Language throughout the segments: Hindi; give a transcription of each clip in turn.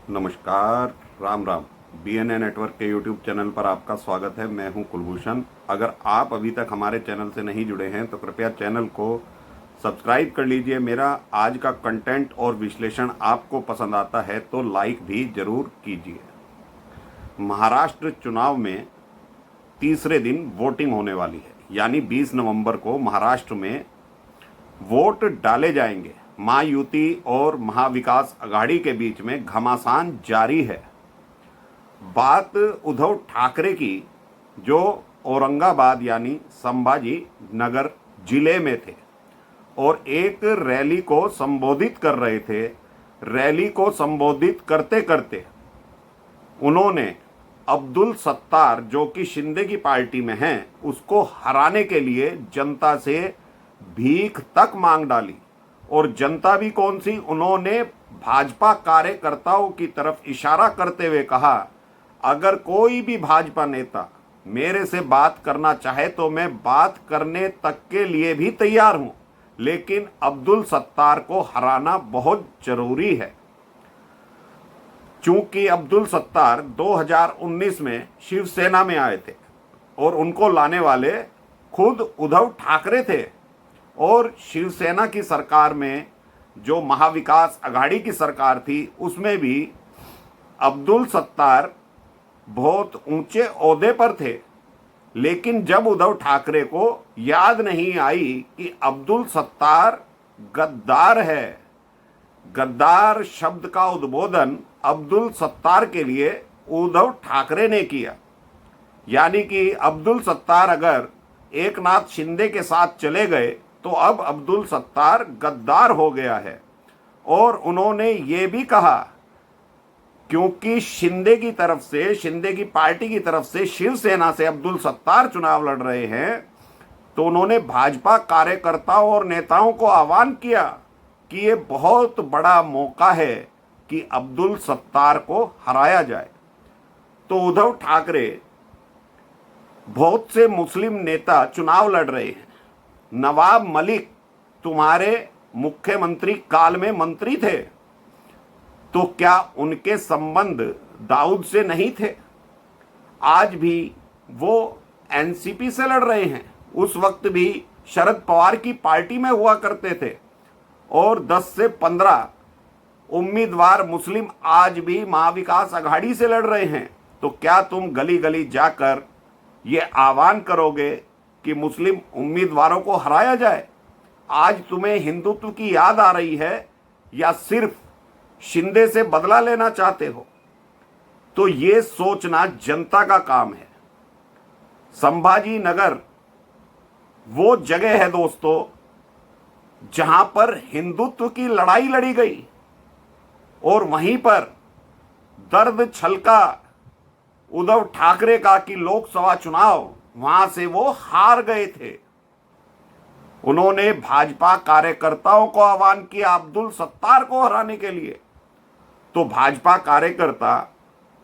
नमस्कार, राम राम। BNA नेटवर्क के यूट्यूब चैनल पर आपका स्वागत है। मैं हूं कुलभूषण। अगर आप अभी तक हमारे चैनल से नहीं जुड़े हैं तो कृपया चैनल को सब्सक्राइब कर लीजिए। मेरा आज का कंटेंट और विश्लेषण आपको पसंद आता है तो लाइक भी जरूर कीजिए। महाराष्ट्र चुनाव में तीसरे दिन वोटिंग होने वाली है, यानी 20 नवंबर को महाराष्ट्र में वोट डाले जाएंगे। महायुति और महाविकास अघाड़ी के बीच में घमासान जारी है। बात उद्धव ठाकरे की, जो औरंगाबाद यानी संभाजी नगर जिले में थे और एक रैली को संबोधित कर रहे थे। रैली को संबोधित करते करते उन्होंने अब्दुल सत्तार, जो कि शिंदे की पार्टी में हैं, उसको हराने के लिए जनता से भीख तक मांग डाली। और जनता भी कौन सी, उन्होंने भाजपा कार्यकर्ताओं की तरफ इशारा करते हुए कहा, अगर कोई भी भाजपा नेता मेरे से बात करना चाहे तो मैं बात करने तक के लिए भी तैयार हूं, लेकिन अब्दुल सत्तार को हराना बहुत जरूरी है। चूंकि अब्दुल सत्तार 2019 में शिवसेना में आए थे और उनको लाने वाले खुद उद्धव ठाकरे थे, और शिवसेना की सरकार में जो महाविकास अघाड़ी की सरकार थी उसमें भी अब्दुल सत्तार बहुत ऊंचे ओहदे पर थे। लेकिन जब उद्धव ठाकरे को याद नहीं आई कि अब्दुल सत्तार गद्दार है, गद्दार शब्द का उद्बोधन अब्दुल सत्तार के लिए उद्धव ठाकरे ने किया। यानी कि अब्दुल सत्तार अगर एकनाथ शिंदे के साथ चले गए तो अब अब्दुल सत्तार गद्दार हो गया है। और उन्होंने ये भी कहा, क्योंकि शिंदे की तरफ से, शिंदे की पार्टी की तरफ से शिवसेना से अब्दुल सत्तार चुनाव लड़ रहे हैं, तो उन्होंने भाजपा कार्यकर्ताओं और नेताओं को आह्वान किया कि ये बहुत बड़ा मौका है कि अब्दुल सत्तार को हराया जाए। तो उद्धव ठाकरे, बहुत से मुस्लिम नेता चुनाव लड़ रहे हैं। नवाब मलिक तुम्हारे मुख्यमंत्री काल में मंत्री थे, तो क्या उनके संबंध दाऊद से नहीं थे? आज भी वो एनसीपी से लड़ रहे हैं। उस वक्त भी शरद पवार की पार्टी में हुआ करते थे, और 10 से 15 उम्मीदवार मुस्लिम आज भी महाविकास अघाड़ी से लड़ रहे हैं। तो क्या तुम गली गली जाकर ये आह्वान करोगे कि मुस्लिम उम्मीदवारों को हराया जाए? आज तुम्हें हिंदुत्व की याद आ रही है या सिर्फ शिंदे से बदला लेना चाहते हो? तो ये सोचना जनता का काम है। संभाजी नगर वो जगह है दोस्तों जहां पर हिंदुत्व की लड़ाई लड़ी गई, और वहीं पर दर्द छलका उद्धव ठाकरे का कि लोकसभा चुनाव वहां से वो हार गए थे। उन्होंने भाजपा कार्यकर्ताओं को आह्वान किया अब्दुल सत्तार को हराने के लिए। तो भाजपा कार्यकर्ता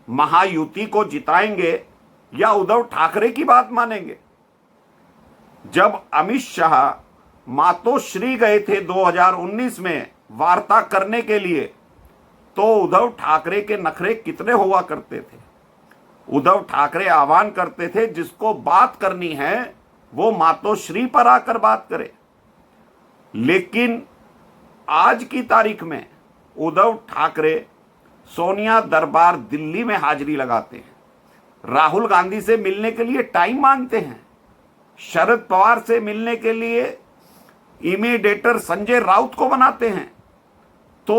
महायुति को जिताएंगे या उद्धव ठाकरे की बात मानेंगे? जब अमित शाह मातोश्री गए थे 2019 में वार्ता करने के लिए, तो उद्धव ठाकरे के नखरे कितने हुआ करते थे। उद्धव ठाकरे आह्वान करते थे जिसको बात करनी है वो मातोश्री पर आकर बात करे। लेकिन आज की तारीख में उद्धव ठाकरे सोनिया दरबार दिल्ली में हाजिरी लगाते हैं, राहुल गांधी से मिलने के लिए टाइम मांगते हैं, शरद पवार से मिलने के लिए इमीडिएटर संजय राउत को बनाते हैं। तो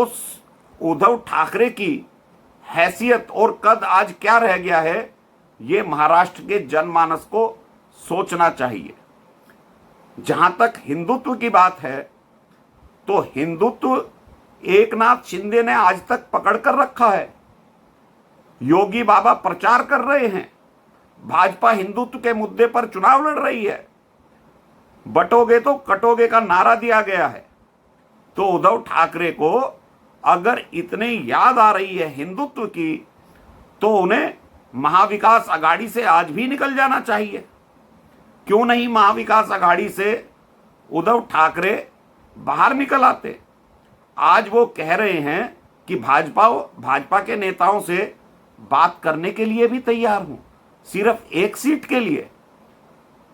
उद्धव ठाकरे की हैसियत और कद आज क्या रह गया है, ये महाराष्ट्र के जनमानस को सोचना चाहिए। जहां तक हिंदुत्व की बात है, तो हिंदुत्व एकनाथ शिंदे ने आज तक पकड़ कर रखा है। योगी बाबा प्रचार कर रहे हैं, भाजपा हिंदुत्व के मुद्दे पर चुनाव लड़ रही है। बटोगे तो कटोगे का नारा दिया गया है। तो उद्धव ठाकरे को अगर इतने याद आ रही है हिंदुत्व की, तो उन्हें महाविकास अघाड़ी से आज भी निकल जाना चाहिए। क्यों नहीं महाविकास अघाड़ी से उद्धव ठाकरे बाहर निकल आते? आज वो कह रहे हैं कि भाजपा के नेताओं से बात करने के लिए भी तैयार हूं, सिर्फ एक सीट के लिए।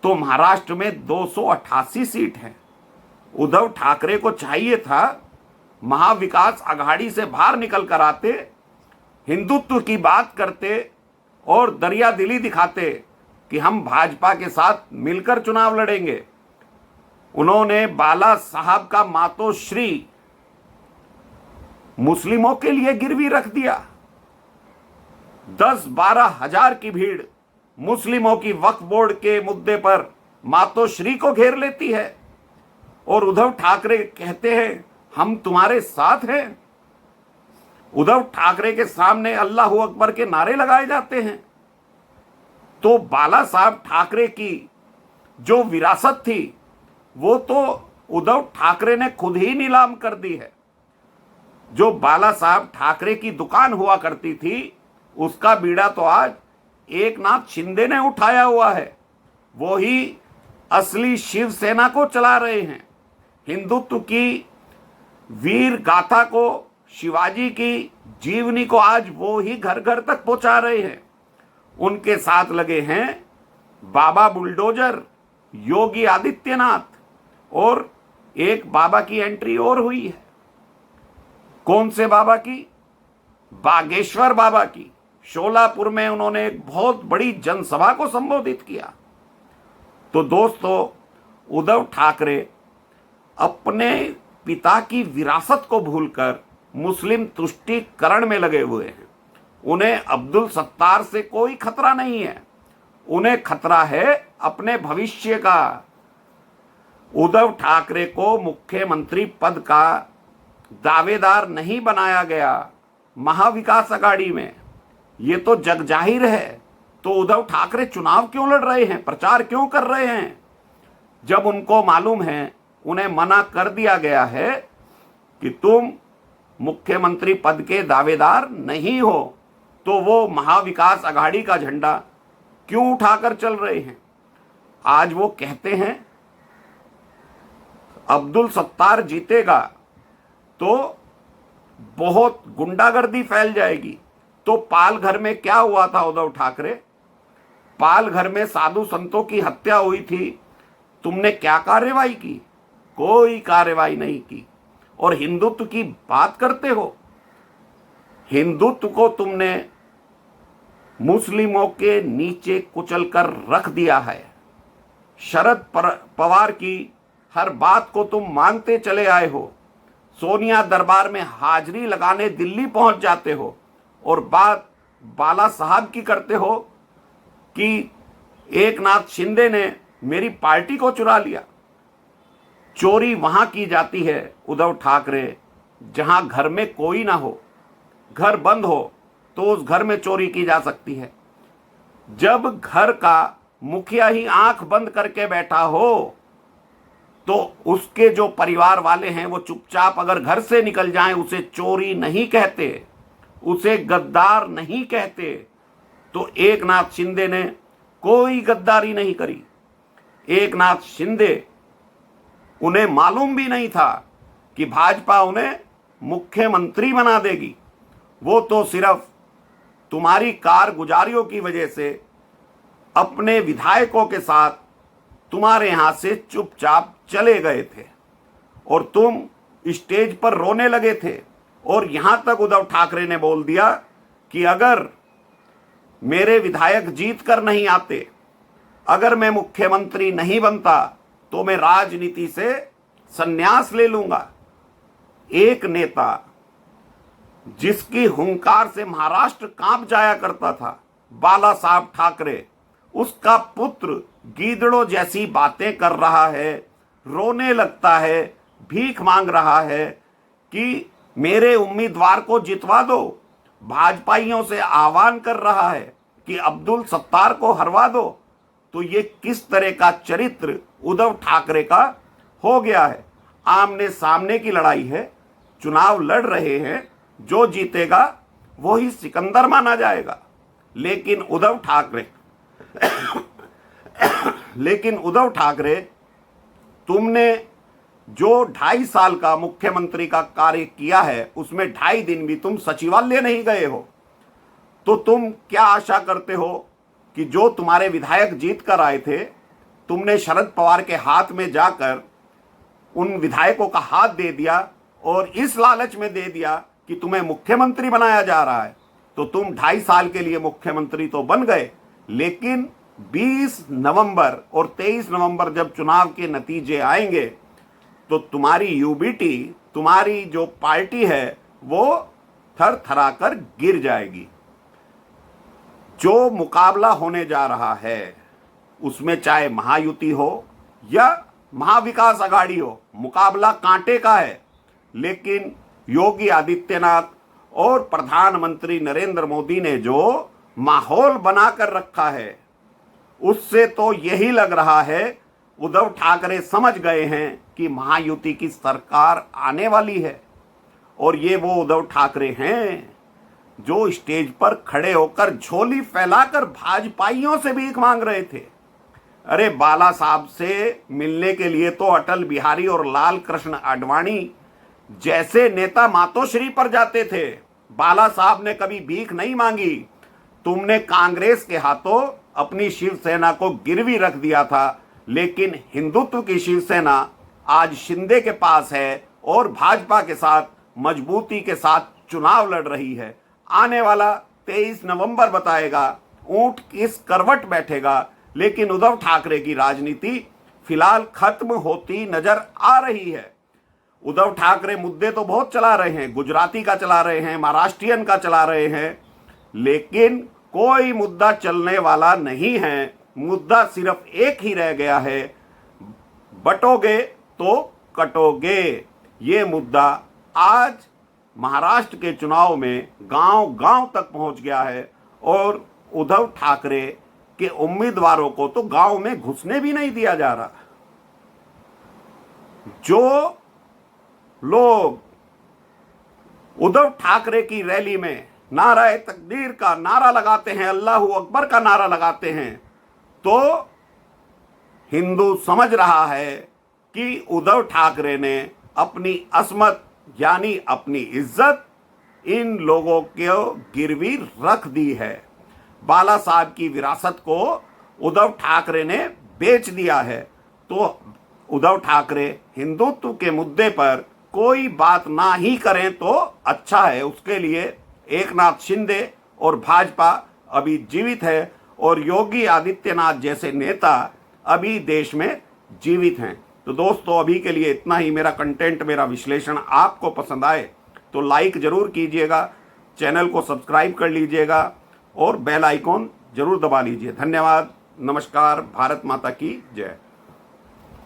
तो महाराष्ट्र में 288 सीट है। उद्धव ठाकरे को चाहिए था महाविकास आघाड़ी से बाहर निकल कर आते, हिंदुत्व की बात करते और दरिया दिली दिखाते कि हम भाजपा के साथ मिलकर चुनाव लड़ेंगे। उन्होंने बाला साहब का मातोश्री मुस्लिमों के लिए गिरवी रख दिया। 10-12 हजार की भीड़ मुस्लिमों की वक्फ बोर्ड के मुद्दे पर मातोश्री को घेर लेती है और उद्धव ठाकरे कहते हैं हम तुम्हारे साथ हैं। उद्धव ठाकरे के सामने अल्लाह अकबर के नारे लगाए जाते हैं। तो बाला साहब ठाकरे की जो विरासत थी वो तो उद्धव ठाकरे ने खुद ही नीलाम कर दी है। जो बाला साहब ठाकरे की दुकान हुआ करती थी उसका बीड़ा तो आज एकनाथ शिंदे ने उठाया हुआ है। वो ही असली शिवसेना को चला रहे हैं। हिंदुत्व की वीर गाथा को, शिवाजी की जीवनी को आज वो ही घर घर तक पहुंचा रहे हैं। उनके साथ लगे हैं बाबा बुलडोजर, योगी आदित्यनाथ, और एक बाबा की एंट्री और हुई है। कौन से बाबा की? बागेश्वर बाबा की। शोलापुर में उन्होंने एक बहुत बड़ी जनसभा को संबोधित किया। तो दोस्तों, उद्धव ठाकरे अपने पिता की विरासत को भूलकर मुस्लिम तुष्टीकरण में लगे हुए हैं। उन्हें अब्दुल सत्तार से कोई खतरा नहीं है, उन्हें खतरा है अपने भविष्य का। उद्धव ठाकरे को मुख्यमंत्री पद का दावेदार नहीं बनाया गया महाविकास आघाड़ी में, ये तो जग जाहिर है। तो उद्धव ठाकरे चुनाव क्यों लड़ रहे हैं, प्रचार क्यों कर रहे हैं, जब उनको मालूम है, उन्हें मना कर दिया गया है कि तुम मुख्यमंत्री पद के दावेदार नहीं हो, तो वो महाविकास आघाड़ी का झंडा क्यों उठाकर चल रहे हैं। आज वो कहते हैं अब्दुल सत्तार जीतेगा तो बहुत गुंडागर्दी फैल जाएगी। तो पालघर में क्या हुआ था उद्धव ठाकरे? पालघर में साधु संतों की हत्या हुई थी, तुमने क्या कार्रवाई की? कोई कार्रवाई नहीं की। और हिंदुत्व की बात करते हो, हिंदुत्व को तुमने मुस्लिमों के नीचे कुचलकर रख दिया है। शरद पवार की हर बात को तुम मानते चले आए हो। सोनिया दरबार में हाजिरी लगाने दिल्ली पहुंच जाते हो और बात बाला साहब की करते हो कि एकनाथ शिंदे ने मेरी पार्टी को चुरा लिया। चोरी वहां की जाती है उद्धव ठाकरे जहां घर में कोई ना हो, घर बंद हो तो उस घर में चोरी की जा सकती है। जब घर का मुखिया ही आंख बंद करके बैठा हो तो उसके जो परिवार वाले हैं वो चुपचाप अगर घर से निकल जाएं, उसे चोरी नहीं कहते, उसे गद्दार नहीं कहते। तो एकनाथ शिंदे ने कोई गद्दारी नहीं करी। एकनाथ शिंदे, उन्हें मालूम भी नहीं था कि भाजपा उन्हें मुख्यमंत्री बना देगी। वो तो सिर्फ तुम्हारी कारगुजारियों की वजह से अपने विधायकों के साथ तुम्हारे यहां से चुपचाप चले गए थे और तुम स्टेज पर रोने लगे थे। और यहां तक उद्धव ठाकरे ने बोल दिया कि अगर मेरे विधायक जीत कर नहीं आते, अगर मैं मुख्यमंत्री नहीं बनता तो मैं राजनीति से संन्यास ले लूंगा। एक नेता जिसकी हुंकार से महाराष्ट्र कांप जाया करता था, बाला साहब ठाकरे, उसका पुत्र गीदड़ों जैसी बातें कर रहा है, रोने लगता है, भीख मांग रहा है कि मेरे उम्मीदवार को जितवा दो, भाजपाइयों से आह्वान कर रहा है कि अब्दुल सत्तार को हरवा दो। तो ये किस तरह का चरित्र उद्धव ठाकरे का हो गया है। आमने सामने की लड़ाई है, चुनाव लड़ रहे हैं, जो जीतेगा वो ही सिकंदर माना जाएगा। लेकिन उद्धव ठाकरे तुमने जो 2.5 साल का मुख्यमंत्री का कार्य किया है उसमें 2.5 दिन भी तुम सचिवालय नहीं गए हो, तो तुम क्या आशा करते हो कि जो तुम्हारे विधायक जीत कर आए थे, तुमने शरद पवार के हाथ में जाकर उन विधायकों का हाथ दे दिया और इस लालच में दे दिया कि तुम्हें मुख्यमंत्री बनाया जा रहा है, तो तुम 2.5 साल के लिए मुख्यमंत्री तो बन गए, लेकिन 20 नवंबर और 23 नवंबर जब चुनाव के नतीजे आएंगे तो तुम्हारी यूबीटी, तुम्हारी जो पार्टी है वो थर थरा कर गिर जाएगी। जो मुकाबला होने जा रहा है उसमें चाहे महायुति हो या महाविकास आघाड़ी हो, मुकाबला कांटे का है, लेकिन योगी आदित्यनाथ और प्रधानमंत्री नरेंद्र मोदी ने जो माहौल बनाकर रखा है उससे तो यही लग रहा है उद्धव ठाकरे समझ गए हैं कि महायुति की सरकार आने वाली है। और ये वो उद्धव ठाकरे हैं जो स्टेज पर खड़े होकर झोली फैलाकर भाजपाइयों से भीख मांग रहे थे। अरे बाला साहब से मिलने के लिए तो अटल बिहारी और लाल कृष्ण आडवाणी जैसे नेता मातोश्री पर जाते थे। बाला साहब ने कभी भीख नहीं मांगी। तुमने कांग्रेस के हाथों अपनी शिवसेना को गिरवी रख दिया था, लेकिन हिंदुत्व की शिवसेना आज शिंदे के पास है और भाजपा के साथ मजबूती के साथ चुनाव लड़ रही है। आने वाला 23 नवंबर बताएगा ऊंट किस करवट बैठेगा, लेकिन उद्धव ठाकरे की राजनीति फिलहाल खत्म होती नजर आ रही है। उद्धव ठाकरे मुद्दे तो बहुत चला रहे हैं, गुजराती का चला रहे हैं, महाराष्ट्रियन का चला रहे हैं, लेकिन कोई मुद्दा चलने वाला नहीं है। मुद्दा सिर्फ एक ही रह गया है, बटोगे तो कटोगे। ये मुद्दा आज महाराष्ट्र के चुनाव में गांव गांव तक पहुंच गया है और उद्धव ठाकरे के उम्मीदवारों को तो गांव में घुसने भी नहीं दिया जा रहा। जो लोग उद्धव ठाकरे की रैली में नाराए तकदीर का नारा लगाते हैं, अल्लाहू अकबर का नारा लगाते हैं, तो हिंदू समझ रहा है कि उद्धव ठाकरे ने अपनी असमत यानी अपनी इज्जत इन लोगों को गिरवी रख दी है। बाला साहब की विरासत को उद्धव ठाकरे ने बेच दिया है। तो उद्धव ठाकरे हिंदुत्व के मुद्दे पर कोई बात ना ही करें तो अच्छा है। उसके लिए एकनाथ शिंदे और भाजपा अभी जीवित है और योगी आदित्यनाथ जैसे नेता अभी देश में जीवित हैं। तो दोस्तों अभी के लिए इतना ही। मेरा कंटेंट, मेरा विश्लेषण आपको पसंद आए तो लाइक जरूर कीजिएगा, चैनल को सब्सक्राइब कर लीजिएगा और बेल आइकॉन जरूर दबा लीजिए। धन्यवाद। नमस्कार। भारत माता की जय।